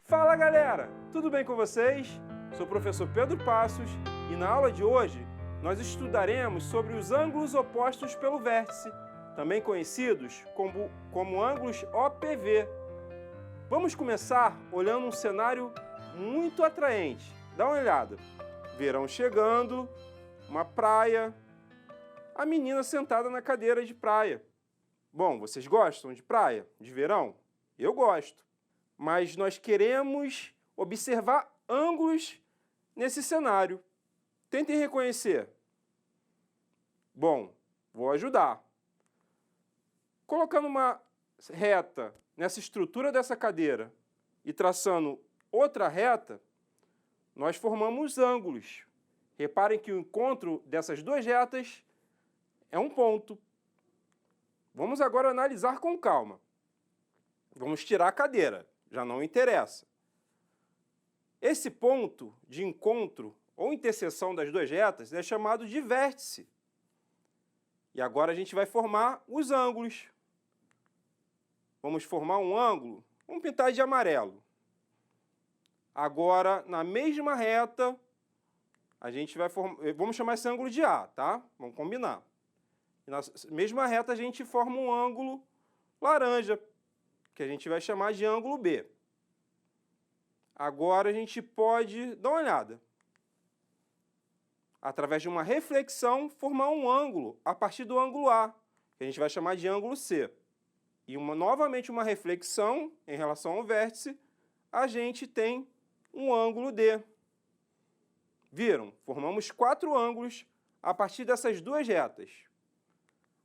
Fala galera, tudo bem com vocês? Sou o professor Pedro Passos e na aula de hoje nós estudaremos sobre os ângulos opostos pelo vértice, também conhecidos como ângulos OPV. Vamos começar olhando um cenário muito atraente. Dá uma olhada. Verão chegando, uma praia, a menina sentada na cadeira de praia. Bom, vocês gostam de praia, de verão? Eu gosto. Mas nós queremos observar ângulos nesse cenário. Tentem reconhecer. Bom, vou ajudar. Colocando uma reta nessa estrutura dessa cadeira e traçando outra reta, nós formamos ângulos. Reparem que o encontro dessas duas retas é um ponto. Vamos agora analisar com calma. Vamos tirar a cadeira. Já não interessa. Esse ponto de encontro ou interseção das duas retas é chamado de vértice. E agora a gente vai formar os ângulos. Vamos formar um ângulo, vamos pintar de amarelo. Agora, na mesma reta, a gente vai formar, vamos chamar esse ângulo de A, tá? Vamos combinar. E na mesma reta a gente forma um ângulo laranja, que a gente vai chamar de ângulo B. Agora a gente pode dar uma olhada. Através de uma reflexão, formar um ângulo a partir do ângulo A, que a gente vai chamar de ângulo C. E novamente uma reflexão em relação ao vértice, a gente tem um ângulo D. Viram? Formamos 4 ângulos a partir dessas duas retas.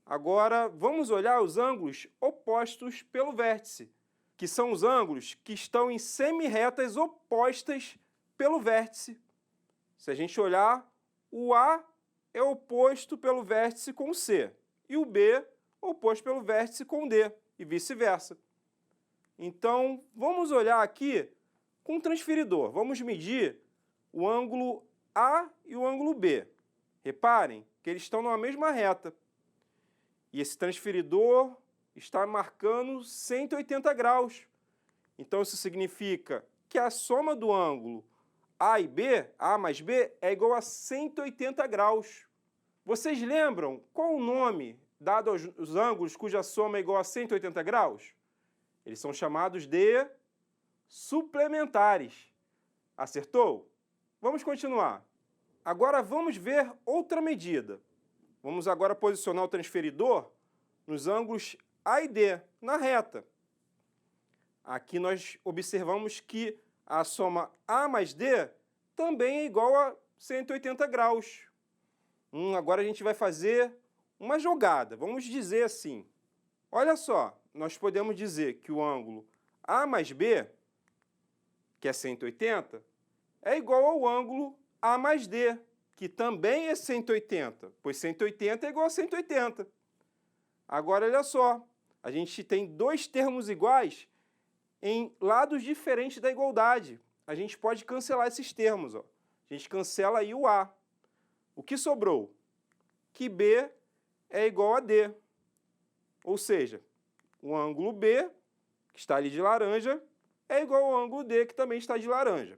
Agora, vamos olhar os ângulos opostos pelo vértice, que são os ângulos que estão em semi-retas opostas pelo vértice. Se a gente olhar, o A é oposto pelo vértice com C, e o B oposto pelo vértice com D, e vice-versa. Então, vamos olhar aqui com um transferidor. Vamos medir o ângulo A e o ângulo B. Reparem que eles estão numa mesma reta. E esse transferidor está marcando 180 graus. Então, isso significa que a soma do ângulo A e B, A mais B, é igual a 180 graus. Vocês lembram qual o nome dado aos ângulos cuja soma é igual a 180 graus? Eles são chamados de suplementares. Acertou? Vamos continuar. Agora vamos ver outra medida. Vamos agora posicionar o transferidor nos ângulos A e D, na reta. Aqui nós observamos que a soma A mais D também é igual a 180 graus. Agora a gente vai fazer uma jogada. Vamos dizer assim. Olha só, nós podemos dizer que o ângulo A mais B, que é 180, é igual ao ângulo A mais D, que também é 180, pois 180 é igual a 180. Agora, olha só, a gente tem dois termos iguais em lados diferentes da igualdade. A gente pode cancelar esses termos. Ó. A gente cancela aí o A. O que sobrou? Que B é igual a D. Ou seja, o ângulo B, que está ali de laranja, é igual ao ângulo D, que também está de laranja.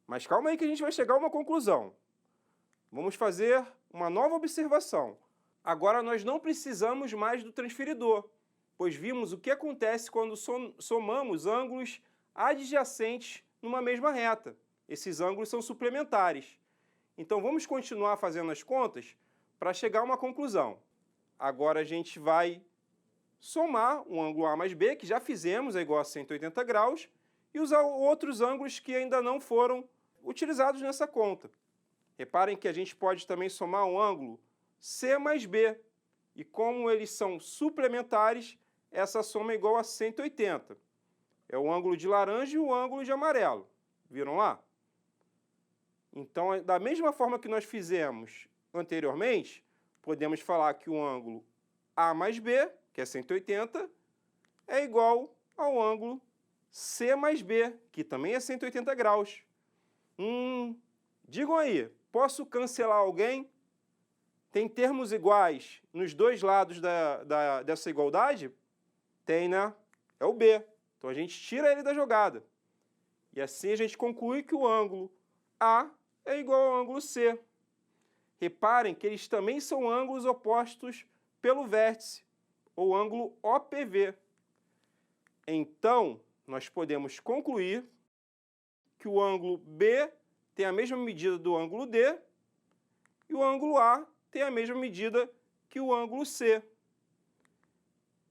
Mas calma aí que a gente vai chegar a uma conclusão. Vamos fazer uma nova observação. Agora nós não precisamos mais do transferidor, pois vimos o que acontece quando somamos ângulos adjacentes numa mesma reta. Esses ângulos são suplementares. Então vamos continuar fazendo as contas para chegar a uma conclusão. Agora a gente vai somar um ângulo A mais B, que já fizemos, é igual a 180 graus, e usar outros ângulos que ainda não foram utilizados nessa conta. Reparem que a gente pode também somar um ângulo C mais B. E como eles são suplementares, essa soma é igual a 180. É o ângulo de laranja e o ângulo de amarelo. Viram lá? Então, da mesma forma que nós fizemos anteriormente, podemos falar que o ângulo A mais B, que é 180, é igual ao ângulo C mais B, que também é 180 graus. Digam aí, posso cancelar alguém? Tem termos iguais nos dois lados dessa igualdade? Tem, né? É o B. Então a gente tira ele da jogada. E assim a gente conclui que o ângulo A é igual ao ângulo C. Reparem que eles também são ângulos opostos pelo vértice, ou ângulo OPV. Então, nós podemos concluir que o ângulo B tem a mesma medida do ângulo D e o ângulo A tem a mesma medida que o ângulo C.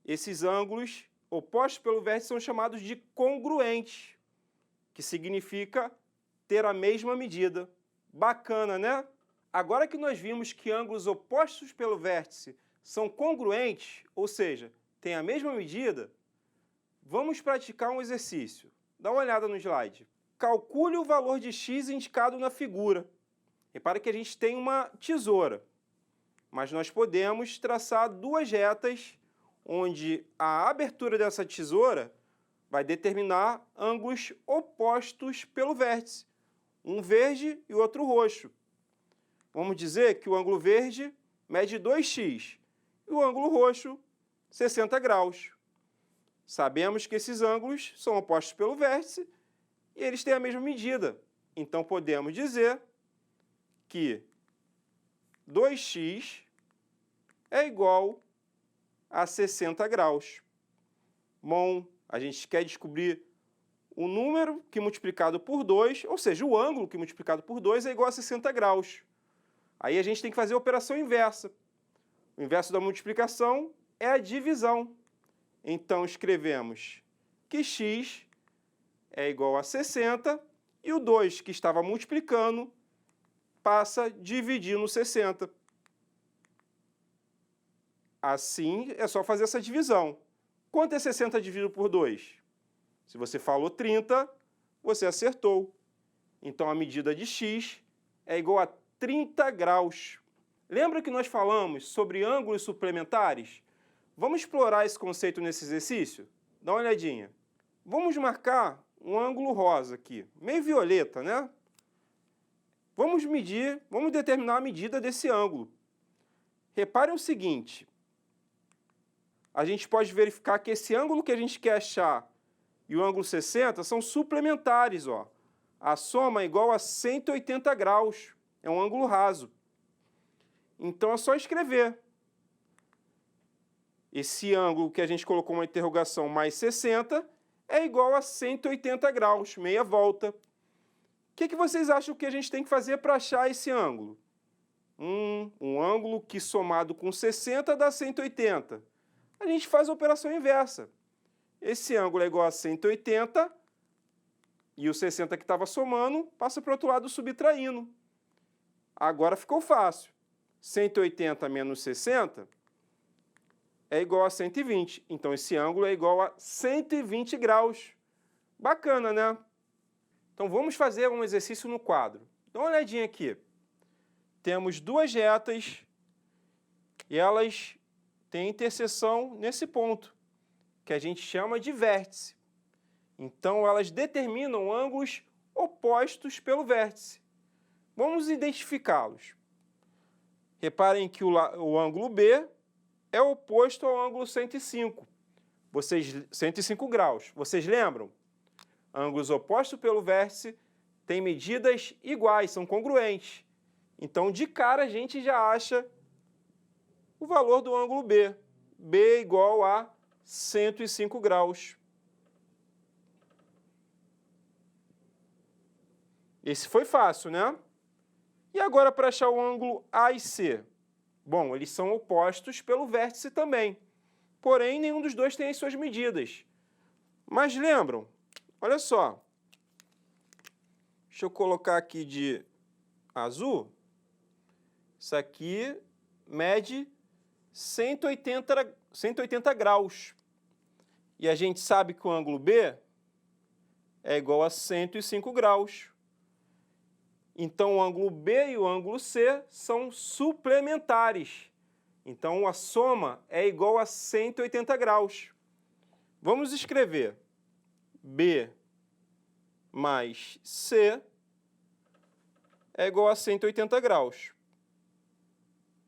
Esses ângulos opostos pelo vértice são chamados de congruentes, que significa ter a mesma medida. Bacana, né? Agora que nós vimos que ângulos opostos pelo vértice são congruentes, ou seja, têm a mesma medida, vamos praticar um exercício. Dá uma olhada no slide. Calcule o valor de x indicado na figura. Repara que a gente tem uma tesoura, mas nós podemos traçar duas retas onde a abertura dessa tesoura vai determinar ângulos opostos pelo vértice, um verde e o outro roxo. Vamos dizer que o ângulo verde mede 2x e o ângulo roxo 60 graus. Sabemos que esses ângulos são opostos pelo vértice e eles têm a mesma medida. Então, podemos dizer que 2x é igual a 60 graus. Bom, a gente quer descobrir o número que multiplicado por 2, ou seja, o ângulo que multiplicado por 2 é igual a 60 graus. Aí a gente tem que fazer a operação inversa. O inverso da multiplicação é a divisão. Então, escrevemos que x é igual a 60 e o 2 que estava multiplicando passa a dividir no 60. Assim, é só fazer essa divisão. Quanto é 60 dividido por 2? Se você falou 30, você acertou. Então, a medida de x é igual a 30 graus. Lembra que nós falamos sobre ângulos suplementares? Vamos explorar esse conceito nesse exercício? Dá uma olhadinha. Vamos marcar um ângulo rosa aqui, meio violeta, né? Vamos determinar a medida desse ângulo. Reparem o seguinte, a gente pode verificar que esse ângulo que a gente quer achar e o ângulo 60 são suplementares, ó. A soma é igual a 180 graus, é um ângulo raso. Então é só escrever. Esse ângulo que a gente colocou uma interrogação mais 60 é igual a 180 graus, meia volta. O que vocês acham que a gente tem que fazer para achar esse ângulo? Um ângulo que somado com 60 dá 180. A gente faz a operação inversa. Esse ângulo é igual a 180 e o 60 que estava somando passa para o outro lado subtraindo. Agora ficou fácil. 180 menos 60 é igual a 120. Então, esse ângulo é igual a 120 graus. Bacana, né? Então, vamos fazer um exercício no quadro. Dá uma olhadinha aqui. Temos duas retas e elas têm interseção nesse ponto, que a gente chama de vértice. Então, elas determinam ângulos opostos pelo vértice. Vamos identificá-los. Reparem que o ângulo B é oposto ao ângulo 105. 105 graus. Vocês lembram? Ângulos opostos pelo vértice têm medidas iguais, são congruentes. Então, de cara, a gente já acha o valor do ângulo B. B é igual a 105 graus. Esse foi fácil, né? E agora, para achar o ângulo A e C? Bom, eles são opostos pelo vértice também. Porém, nenhum dos dois tem as suas medidas. Mas lembram? Olha só. Deixa eu colocar aqui de azul. Isso aqui mede 180 graus. E a gente sabe que o ângulo B é igual a 105 graus. Então, o ângulo B e o ângulo C são suplementares. Então, a soma é igual a 180 graus. Vamos escrever B mais C é igual a 180 graus.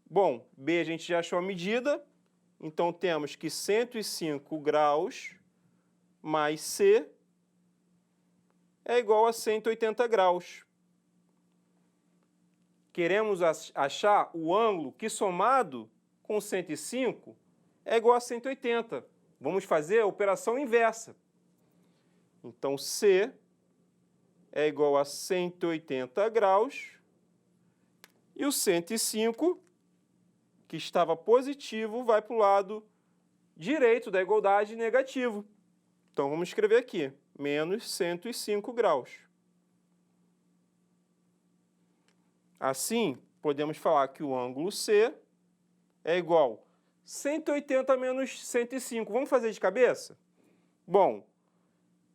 Bom, B a gente já achou a medida, então temos que 105 graus mais C é igual a 180 graus. Queremos achar o ângulo que, somado com 105, é igual a 180. Vamos fazer a operação inversa. Então, C é igual a 180 graus e o 105, que estava positivo, vai para o lado direito da igualdade, negativo. Então, vamos escrever aqui, menos 105 graus. Assim, podemos falar que o ângulo C é igual a 180 menos 105. Vamos fazer de cabeça? Bom,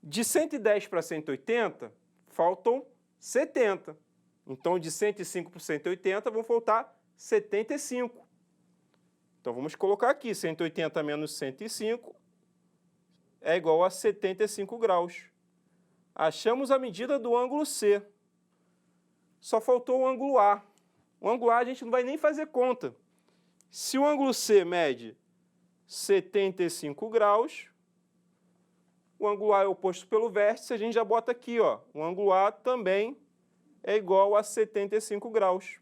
de 110 para 180, faltam 70. Então, de 105 para 180, vão faltar 75. Então, vamos colocar aqui, 180 menos 105 é igual a 75 graus. Achamos a medida do ângulo C. Só faltou o ângulo A. O ângulo A a gente não vai nem fazer conta. Se o ângulo C mede 75 graus, o ângulo A é oposto pelo vértice, a gente já bota aqui, ó, o ângulo A também é igual a 75 graus.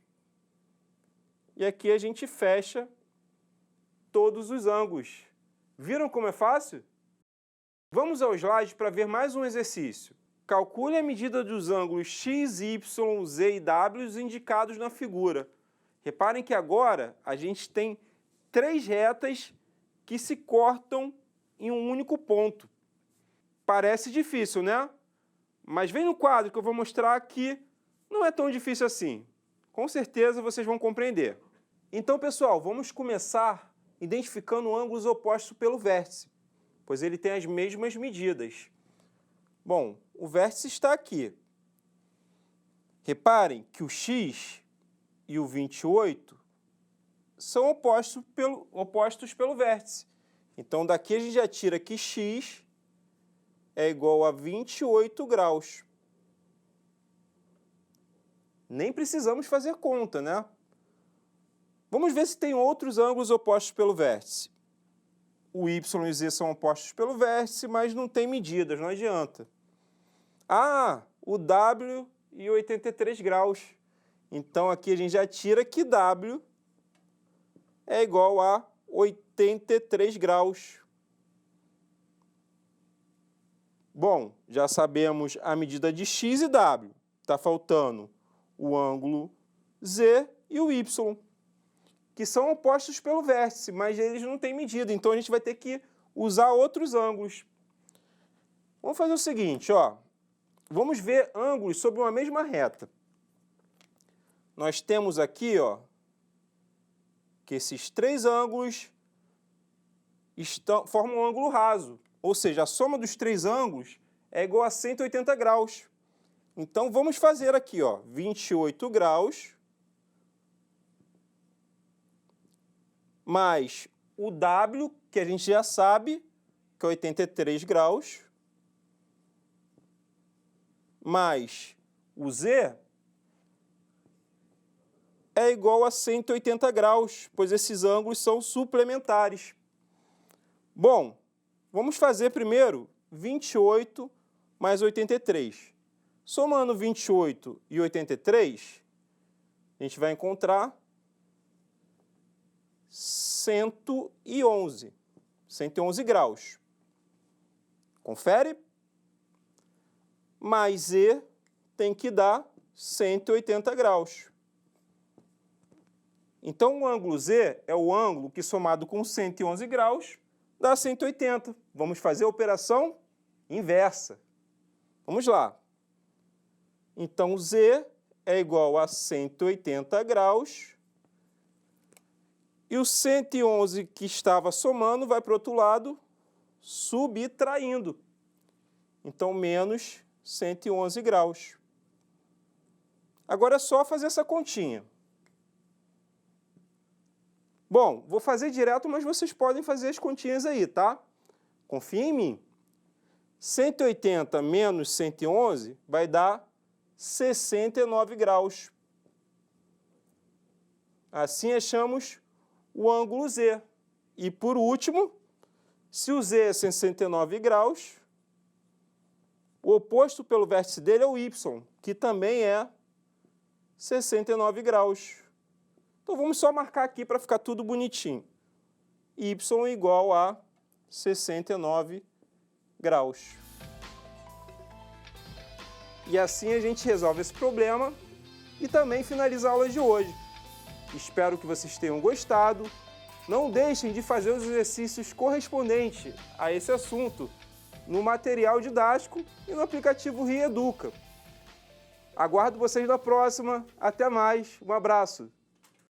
E aqui a gente fecha todos os ângulos. Viram como é fácil? Vamos ao slide para ver mais um exercício. Calcule a medida dos ângulos x, y, z e w indicados na figura. Reparem que agora a gente tem 3 retas que se cortam em um único ponto. Parece difícil, né? Mas vem no quadro que eu vou mostrar que não é tão difícil assim. Com certeza vocês vão compreender. Então, pessoal, vamos começar identificando ângulos opostos pelo vértice, pois ele tem as mesmas medidas. Bom, o vértice está aqui. Reparem que o x e o 28 são opostos pelo vértice. Então, daqui a gente já tira que x é igual a 28 graus. Nem precisamos fazer conta, né? Vamos ver se tem outros ângulos opostos pelo vértice. O y e o z são opostos pelo vértice, mas não tem medidas, não adianta. Ah, o w e 83 graus. Então, aqui a gente já tira que w é igual a 83 graus. Bom, já sabemos a medida de x e w. Está faltando o ângulo z e o y, que são opostos pelo vértice, mas eles não têm medida. Então, a gente vai ter que usar outros ângulos. Vamos fazer o seguinte, ó. Vamos ver ângulos sobre uma mesma reta. Nós temos aqui, ó, que esses 3 ângulos formam um ângulo raso. Ou seja, a soma dos 3 ângulos é igual a 180 graus. Então, vamos fazer aqui, ó, 28 graus mais o W, que a gente já sabe, que é 83 graus, mais o Z é igual a 180 graus, pois esses ângulos são suplementares. Bom, vamos fazer primeiro 28 mais 83. Somando 28 e 83, a gente vai encontrar 111 graus. Confere? Mais Z tem que dar 180 graus. Então, o ângulo Z é o ângulo que, somado com 111 graus, dá 180. Vamos fazer a operação inversa. Vamos lá. Então, Z é igual a 180 graus. E o 111 que estava somando vai para o outro lado, subtraindo. Então, menos 111 graus. Agora é só fazer essa continha. Bom, vou fazer direto, mas vocês podem fazer as continhas aí, tá? Confia em mim. 180 menos 111 vai dar 69 graus. Assim achamos o ângulo Z. E por último, se o Z é 69 graus, O oposto pelo vértice dele é o y, que também é 69 graus. Então vamos só marcar aqui para ficar tudo bonitinho. Y igual a 69 graus. E assim a gente resolve esse problema e também finaliza a aula de hoje. Espero que vocês tenham gostado. Não deixem de fazer os exercícios correspondentes a esse assunto no material didático e no aplicativo Rieduca. Aguardo vocês na próxima. Até mais. Um abraço.